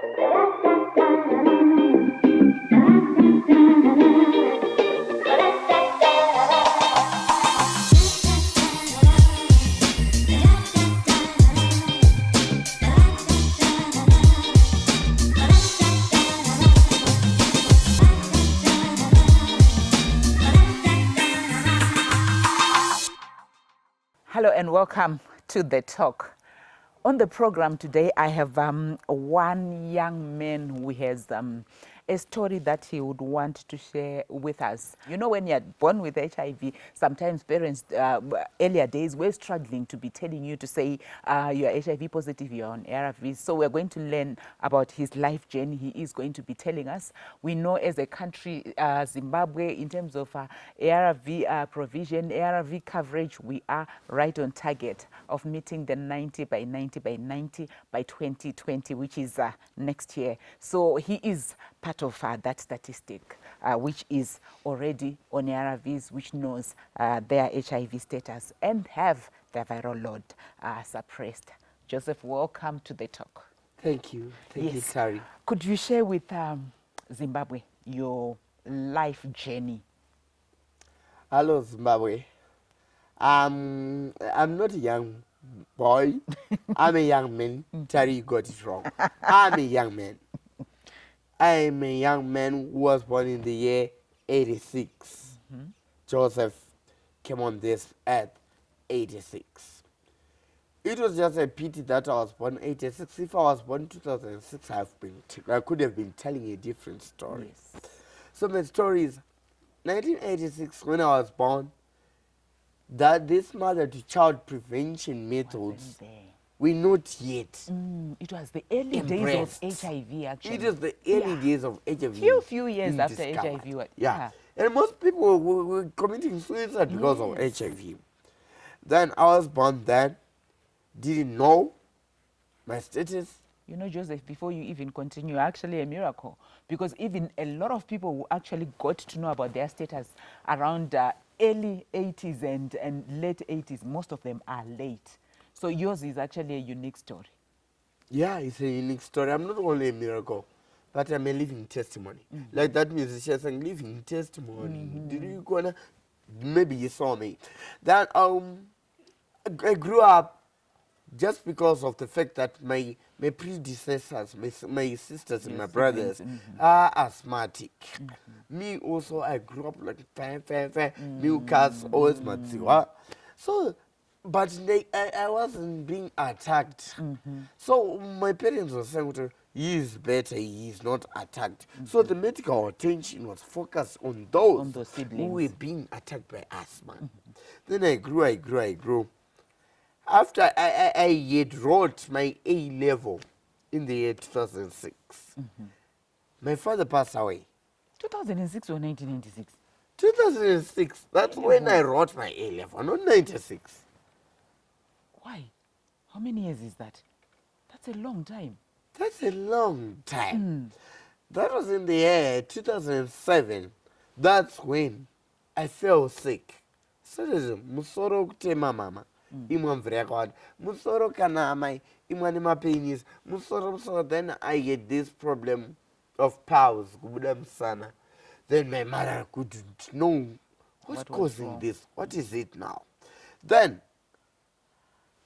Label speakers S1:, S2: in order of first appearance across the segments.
S1: Hello and welcome to The Talk. On the program today, I have one young man who has a story that he would want to share with us. You know, when you're born with HIV, sometimes parents, earlier days, were struggling to be telling you to say you're HIV positive, you're on ARVs. So we're going to learn about his life journey. He is going to be telling us. We know as a country, Zimbabwe, in terms of ARV provision, ARV coverage, we are right on target of meeting the 90 by 90 by 90 by 2020, which is next year. So he is part of that statistic, which is already on ARVs, which knows their HIV status and have their viral load suppressed. Joseph, welcome to The Talk.
S2: Thank you. Thank you, Tari.
S1: Could you share with Zimbabwe your life journey?
S2: Hello, Zimbabwe. I'm not a young boy. I'm a young man. Tari, you got it wrong. I'm a young man. I'm a young man who was born in the year 86. Joseph came on this earth 86. It was just a pity that I was born 86. If I was born 2006, I could have been telling a different story.
S1: Yes.
S2: So my story is 1986, when I was born, that this mother-to-child prevention methods were not yet.
S1: It was the early
S2: embraced.
S1: days of HIV, actually.
S2: It was the early days of HIV.
S1: Few years after
S2: discovered.
S1: HIV.
S2: Yeah. And most people were committing suicide because of HIV. Then I was born then, didn't know my status.
S1: You know, Joseph, before you even continue, actually a miracle. Because even a lot of people who actually got to know about their status around early 80s and late 80s, most of them are late. So yours is actually a unique story.
S2: Yeah, it's a unique story. I'm not only a miracle, but I'm a living testimony. Like that musician saying, living testimony. Did you gonna? Maybe you saw me. Then I grew up just because of the fact that my predecessors, my sisters and my brothers are asthmatic. Me also, I grew up like mucus, always matsiwa. So, but I wasn't being attacked. So my parents were saying, he is better, he is not attacked. So the medical attention was focused on those who were being attacked by asthma. Then I grew. After I had wrote my A level in the year 2006, my father passed away.
S1: 2006 or 1996?
S2: 2006. That's when I wrote my A level, not 96.
S1: Why? How many years is that? That's a long time.
S2: That's a long time. That was in the year 2007. That's when I fell sick. So musoro kutema mama. Imwa mvura yakawanda. Musoro kana amai. Imwa nema penis. Musoro. Then I get this problem of powers. Kubuda msana. Then my mother couldn't know what's causing this. What is it now? Then,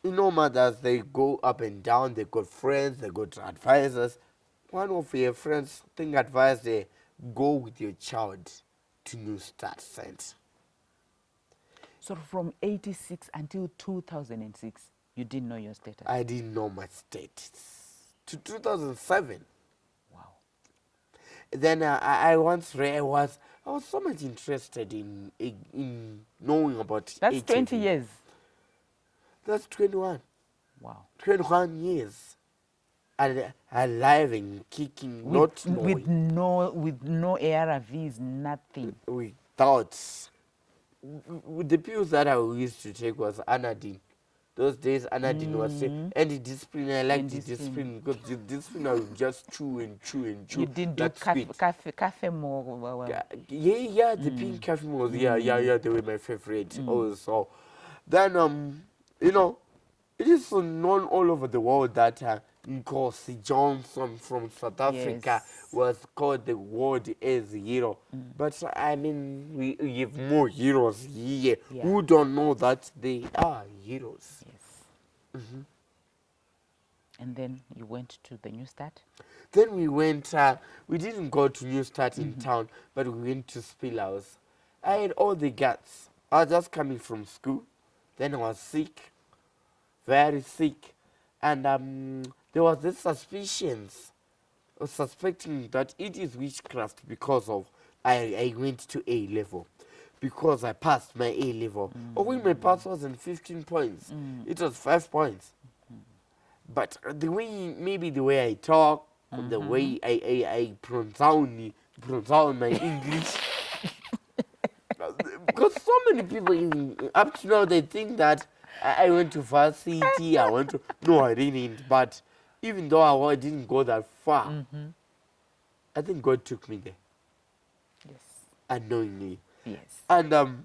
S2: you know, mothers, they go up and down. They got friends. They got advisors. One of your friends advised they go with your child to New Start Center.
S1: So from 86 until 2006, you didn't know your status?
S2: I didn't know my status. To 2007.
S1: Wow.
S2: Then I was so much interested in knowing about
S1: That's
S2: HIV.
S1: 20 years.
S2: That's 21.
S1: Wow.
S2: 21 years. Alive and kicking, not knowing.
S1: With no ARVs, nothing.
S2: Without. The pills that I used to take was anadine. Those days, anadine was anti-discipline. I like the discipline because the discipline I would just chew and chew and chew.
S1: You didn't do cafe more?
S2: Yeah, the pink cafe was, they were my favorite also. Then, you know, It is so known all over the world that Nkosi Johnson from South Africa was called the world as a hero. But I mean, we have more heroes here who don't know that they are heroes.
S1: Yes. And then you went to the New Start?
S2: Then we went, we didn't go to New Start in town, but we went to Spill House. I had all the guts. I was just coming from school. Then I was sick, very sick. And there was this suspicions of suspecting that it is witchcraft because of I went to A level. Because I passed my A level. Although my pass wasn't 15 points, it was 5 points. But the way I talk, the way I pronounce my English, because so many people up to now they think that I went to varsity, no, I didn't. But even though I didn't go that far, I think God took me there.
S1: Yes.
S2: Unknowingly.
S1: Yes.
S2: And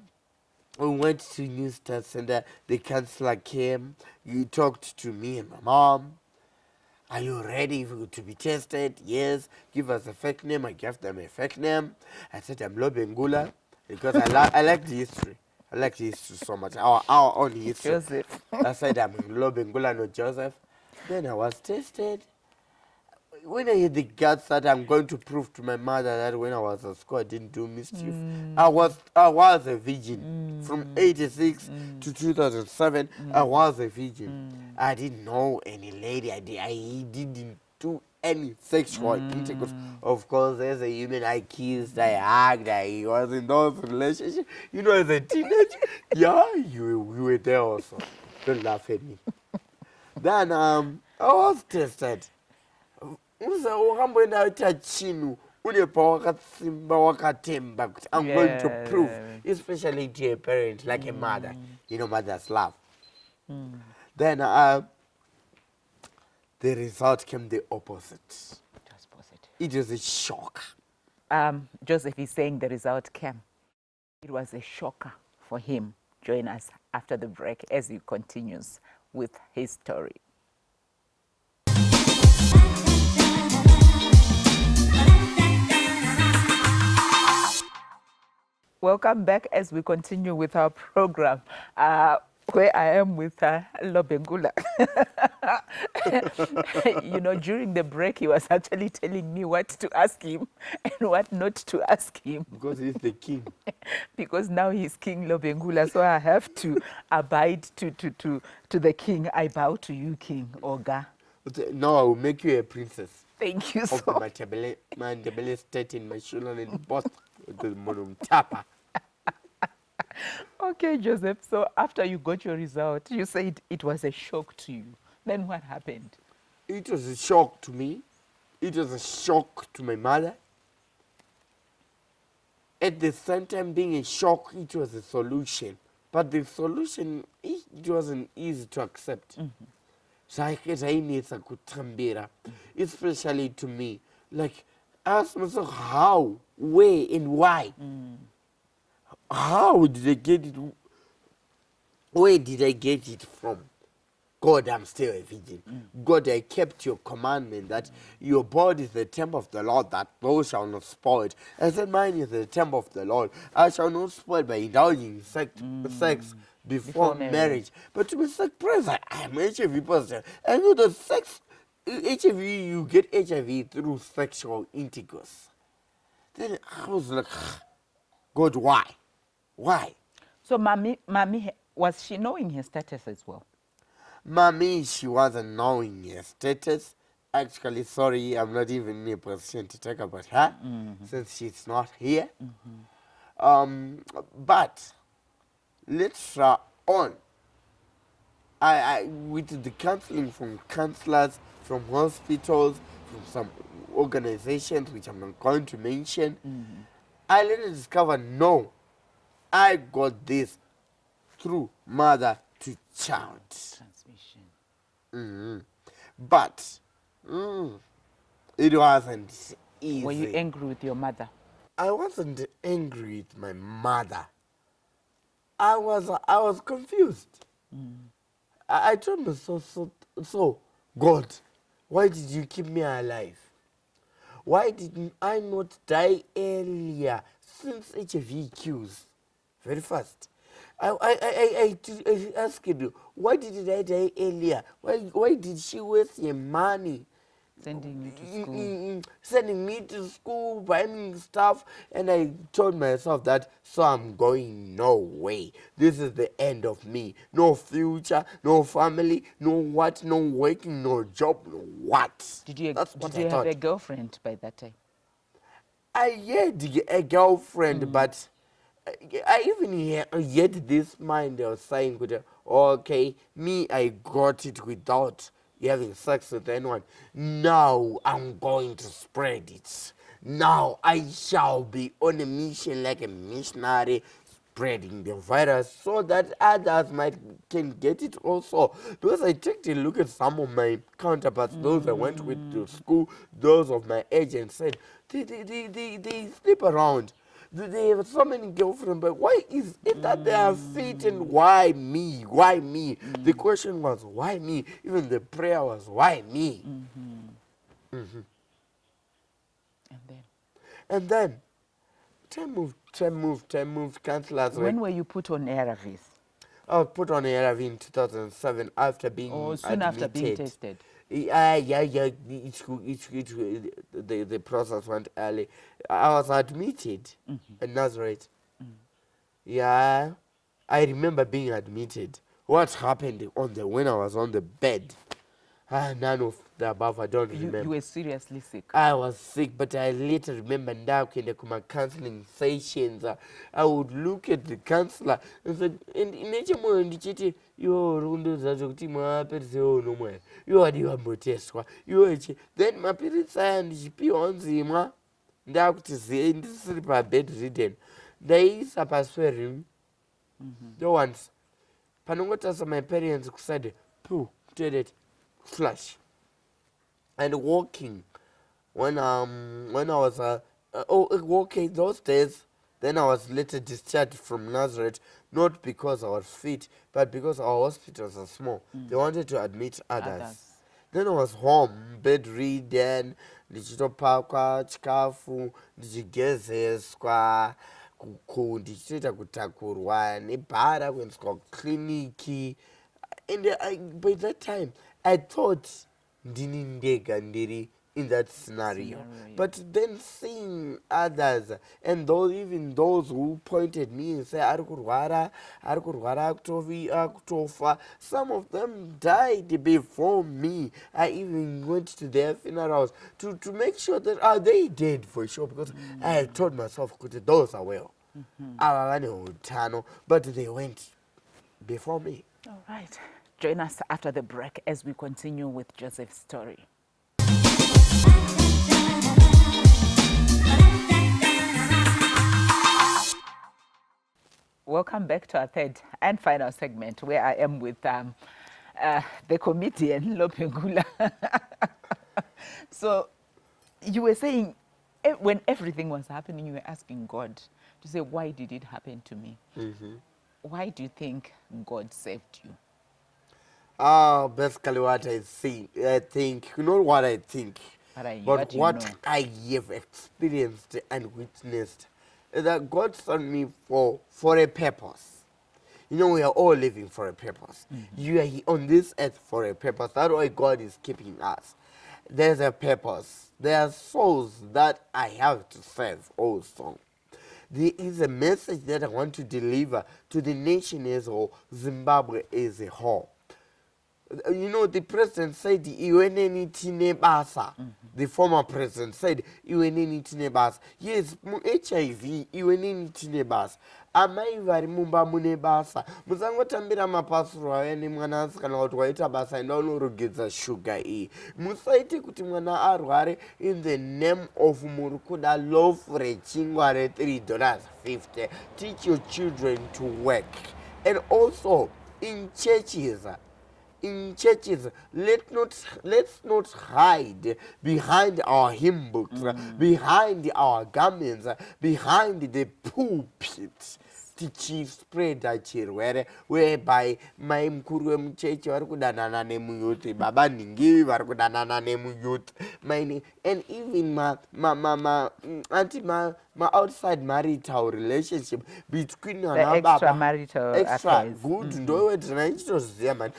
S2: we went to New Start Center. The counselor came. He talked to me and my mom. Are you ready to be tested? Yes. Give us a fake name. I gave them a fake name. I said I'm Lobengula because I like the history. I like the history so much. Our own history.
S1: Joseph.
S2: I said I'm Lobengula, not Joseph. Then I was tested. When I had the guts that I'm going to prove to my mother that when I was at school I didn't do mischief, I was a virgin. From 86 to 2007, I was a virgin. I didn't know any lady. I didn't do any sexual intercourse. Of course, as a human, I kissed, I hugged, I was in those relationships. You know, as a teenager, you were there also. Don't laugh at me. Then I was tested. I'm going to prove, especially to a parent like a mother. You know, mother's love. Then the result came the opposite.
S1: Just positive.
S2: It was a shock.
S1: Joseph is saying the result came. It was a shocker for him. Join us after the break as he continues with his story. Welcome back as we continue with our program, where I am with Lobengula. You know, during the break, he was actually telling me what to ask him and what not to ask him.
S2: Because he's the king.
S1: Because now he's King Lobengula, so I have to abide to the king. I bow to you, King Oga.
S2: Now I will make you a princess.
S1: Thank you
S2: of
S1: so
S2: the Mandebele state in my children in both the Monum Tapa.
S1: Okay, Joseph. So after you got your result, you said it was a shock to you. Then what happened?
S2: It was a shock to me. It was a shock to my mother. At the same time being a shock, it was a solution. But the solution, it wasn't easy to accept. Especially to me. Like, I asked myself, how, where, and why? How did I get it? Where did I get it from? God, I'm still a virgin. God, I kept your commandment that your body is the temple of the Lord, that thou shalt not spoil it. I said, mine is the temple of the Lord. I shall not spoil by indulging sex before marriage. But to be surprised, I am HIV positive. I know the sex, HIV, you get HIV through sexual intercourse. Then I was like, God, why? Why?
S1: So mommy, was she knowing her status as well?
S2: Mommy, she wasn't knowing her status. Actually, sorry, I'm not even in a position to talk about her since she's not here. But let's try on. I with the counseling from counselors, from hospitals, from some organizations which I'm not going to mention, I later discovered no, I got this through mother to child.
S1: Transmission.
S2: But it wasn't easy.
S1: Were you angry with your mother?
S2: I wasn't angry with my mother. I was confused. I told myself, so, God, why did you keep me alive? Why didn't I not die earlier since HIV kills very fast? I asked you, why did I die earlier? Why did she waste your money?
S1: Sending you to school.
S2: Sending me to school, buying stuff, and I told myself that, so I'm going no way. This is the end of me. No future, no family, no what, no working, no job, no what.
S1: Did you
S2: That's what
S1: did you
S2: I
S1: have
S2: thought.
S1: a girlfriend by that time?
S2: I had a girlfriend, but I even had this mind of saying, okay, me, I got it without having sex with anyone. Now I'm going to spread it. Now I shall be on a mission like a missionary, spreading the virus so that others can get it also. Because I take a look at some of my counterparts, those I went with to school, those of my age, and said, they sleep around. They have so many girlfriends, but why is it that they are fit, and why me? Why me? The question was, why me? Even the prayer was, why me?
S1: And then?
S2: And then, time moved, counselors were.
S1: When were you put on ARVs?
S2: I was put on ARV in 2007 after being
S1: Or soon
S2: admitted.
S1: after being tested?
S2: Yeah. The process went early. I was admitted in Nazareth. Yeah, I remember being admitted. What happened when I was on the bed? None of the above. I don't remember.
S1: You were seriously sick.
S2: I was sick, but I later remember now in my counseling sessions, I would look at the counselor and say, in HMO and chiti, you're rundu zazuti ma perseo no more. You are the amboteswa. You are then my parents and GP on zima. Doubt is the industry bedridden. There is a persuading. The ones. Panongotas my parents said, pooh, did it, flash. And walking when I was walking those days, then I was later discharged from Nazareth, not because I was fit, but because our hospitals are small. They wanted to admit others. Then I was home, bedridden, ndichitopakwa chikafu, ndichigezeswa, ndichitoita kutakurwa nebhara kuendeswa kliniki. And by that time, I thought ndiri in that scenario. But then seeing others, and even those who pointed me and said, Arikurwara, Akutofa, some of them died before me. I even went to their funerals to make sure that they dead for sure, because I told myself, those are well. But they went before me.
S1: All right. Join us after the break as we continue with Joseph's story. Welcome back to our third and final segment, where I am with the comedian, Lopengula. So you were saying, when everything was happening, you were asking God to say, why did it happen to me? Why do you think God saved you?
S2: Basically what I think, not what I think, but what I have experienced and witnessed, is that God sent me for a purpose. You know, we are all living for a purpose. You are on this earth for a purpose. That's why God is keeping us. There's a purpose. There are souls that I have to serve also. There is a message that I want to deliver to the nation as a whole, Zimbabwe as a whole. You know, the president said, the former president said, yes, HIV, amai vari mumba mune basa. Musangotambira mapasuro ayani mwana asikana kuti waita basa enda unorogedza sugar iyi. Musaite kuti mwana arware in the name of muri kuda loaf rechingwa re $3.50. Teach your children to work. And also in churches, let's not hide behind our hymn books, behind our garments, behind the pulpit. tichispreada chirwere whereby mai mukuru wemuchechi vari kudanana nemuyuth, baba nhingi vari kudanana nemuyuth, maini, and even ma outside marital relationship between vana baba
S1: extramarital
S2: extra
S1: affairs.
S2: good ndowetina ichitoziva mani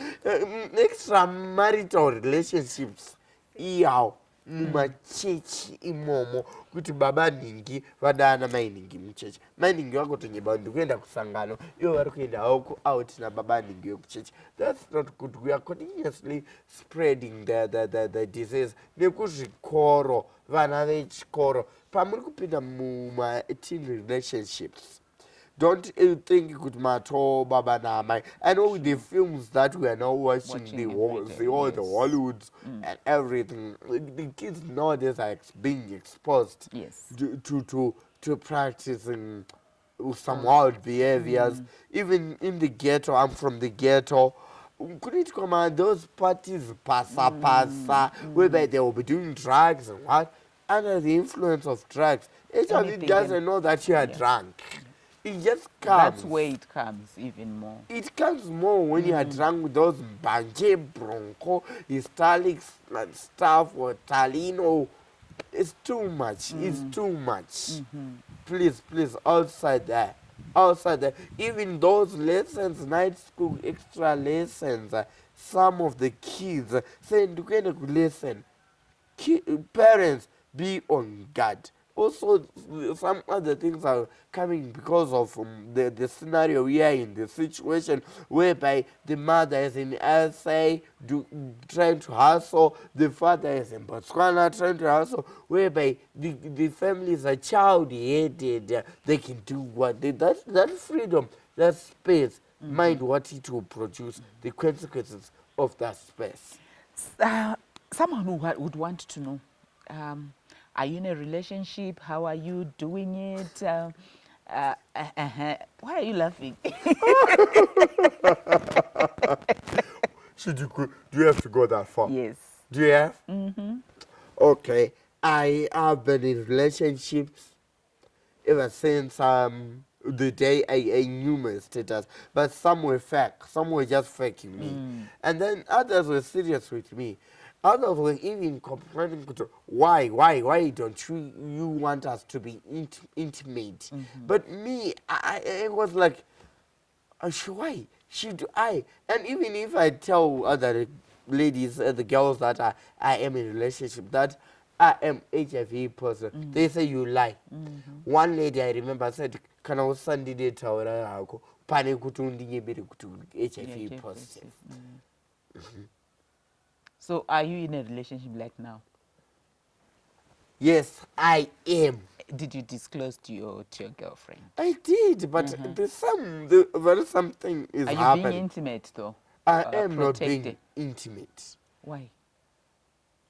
S2: extramarital relationships iyawo mumachechi imomo kuti baba nhingi vadana mai nhingi muchechi, mai nhingi vakotonyeba ndikuenda kusangano ivo vari kuenda havo kuout nababa nhingi wekuchechi. That's not good. We are continuously spreading the disease. Nekuzvikoro vana vechikoro pamuri kupinda muma-teen relationships, don't think good matter baba namai. I know with the films that we are now watching the Hollywoods and everything, the kids nowadays are being exposed to practicing some wild behaviors. Even in the ghetto, I'm from the ghetto. Couldn't come on those parties pasa whereby they will be doing drugs and what? Under the influence of drugs. HIV doesn't know that you are drunk. It just comes.
S1: That's where it comes even more.
S2: It comes more when you are drunk with those Banje, Bronco, Hystalics and stuff, or Talino. It's too much. It's too much. Please, outside there. Even those lessons, night school, extra lessons, some of the kids say, listen. Parents, be on guard. Also, some other things are coming because of the scenario we are in, the situation whereby the mother is in SA trying to hustle, the father is in Botswana trying to hustle, whereby the families are child-headed. They can do what they, that freedom, that space, mind what it will produce, the consequences of that space.
S1: Someone who would want to know, are you in a relationship? How are you doing it? Why are you laughing?
S2: Do you have to go that far?
S1: Yes.
S2: Do you have? Okay. I have been in relationships ever since the day I knew my status. But some were fake. Some were just faking me. And then others were serious with me. Others were even complaining, why don't you want us to be intimate? But me, I was like, why should I? And even if I tell other ladies, the girls that I am in a relationship, that I am HIV positive, they say you lie. One lady I remember said, "Kana usandide taura yako pane kuti undinyebere kuti HIV positive."
S1: So are you in a relationship like now?
S2: Yes, I am.
S1: Did you disclose to your girlfriend?
S2: I did, but there's something is happening.
S1: Are you being intimate though?
S2: I am not being intimate.
S1: Why?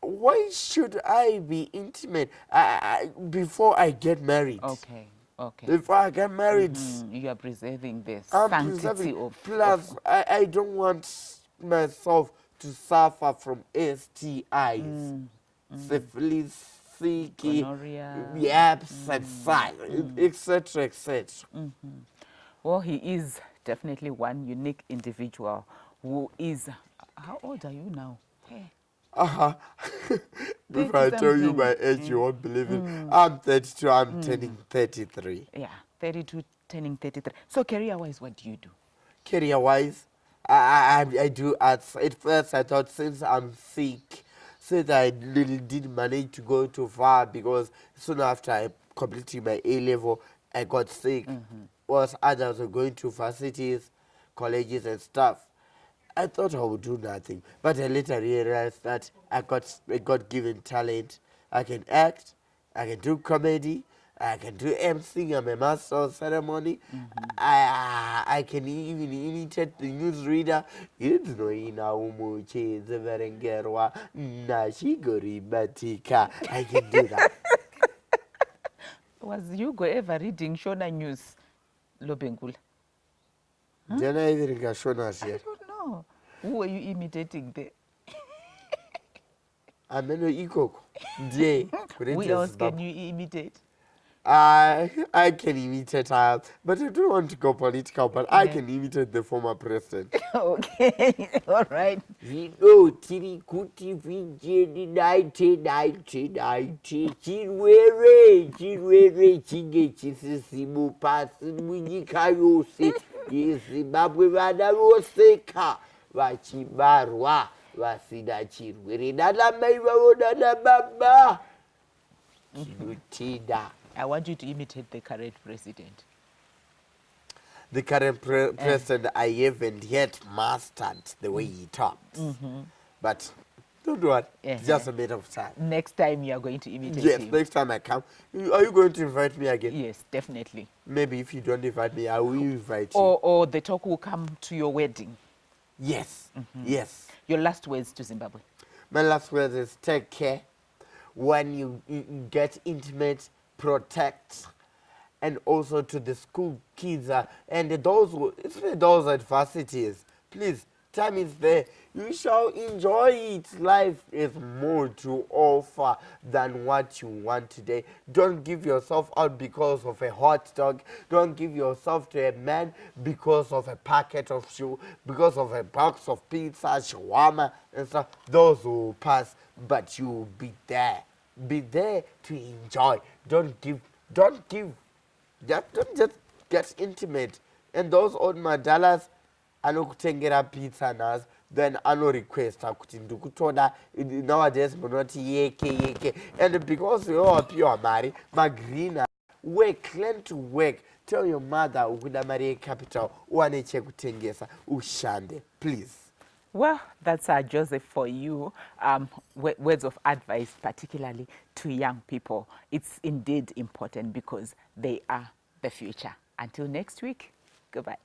S2: Why should I be intimate before I get married?
S1: Okay.
S2: Before I get married,
S1: you are preserving the
S2: I'm
S1: sanctity of.
S2: Plus, I don't want myself to suffer from STIs, syphilis,
S1: gonorrhea,
S2: yaps, etc., etc.
S1: Well, he is definitely one unique individual who is. How old are you now? Hey.
S2: If I tell you my age, you won't believe it. I'm 32, I'm turning 33.
S1: Yeah, 32, turning 33. So career-wise, what do you do?
S2: Career-wise, I do arts. At first, I thought since I'm sick, since I didn't manage to go too far, because soon after I completed my A-level, I got sick. Whilst others were going to varsity, colleges and stuff. I thought I would do nothing, but I later realized that I got given talent. I can act, I can do comedy, I can do emceeing. I'm a master of ceremony. I can even imitate the newsreader. I can do that.
S1: Was you ever reading Shona News, Lobengula?
S2: Did I even get Shona yet?
S1: I don't know. Who were you imitating there?
S2: I'm an Ikoko.
S1: Who else can you imitate?
S2: I can imitate her, but I don't want to go political, but I
S1: Yeah.
S2: can imitate the former president.
S1: Okay, all right.
S2: Zvino tiri kuti vijeni 1990 chirwere chinge chisisimu pasi munyika yose yeZimbabwe vana voseka vachibarwa vasina chirwere nana mai vavo nana baba tinotenda.
S1: I want you to imitate the current president.
S2: The current president, I haven't yet mastered the way he talks. But don't worry, it's just a matter of time.
S1: Next time you are going to imitate
S2: Yes,
S1: him.
S2: next time I come. Are you going to invite me again?
S1: Yes, definitely.
S2: Maybe if you don't invite me, I will invite you.
S1: Or the talk will come to your wedding.
S2: Yes, yes.
S1: Your last words to Zimbabwe.
S2: My last word is take care. When you get intimate, protect. And also to the school kids and those at varsities, please, time is there. You shall enjoy it. Life is more to offer than what you want today. Don't give yourself out because of a hot dog. Don't give yourself to a man because of a packet of shoe, because of a box of pizza, shawarma, and stuff. Those will pass, but you will be there. Be there to enjoy. Don't give. Don't just get intimate. And those old madalas anokutengera pizza nas, then ano request kuti ndikutoda nowadays munoti yeke. And because you are pure mari, magrina, work, learn to work. Tell your mother ukuda mari capital uane chekutengesa ushande, please.
S1: Well, that's Joseph for you. Words of advice, particularly to young people. It's indeed important because they are the future. Until next week, goodbye.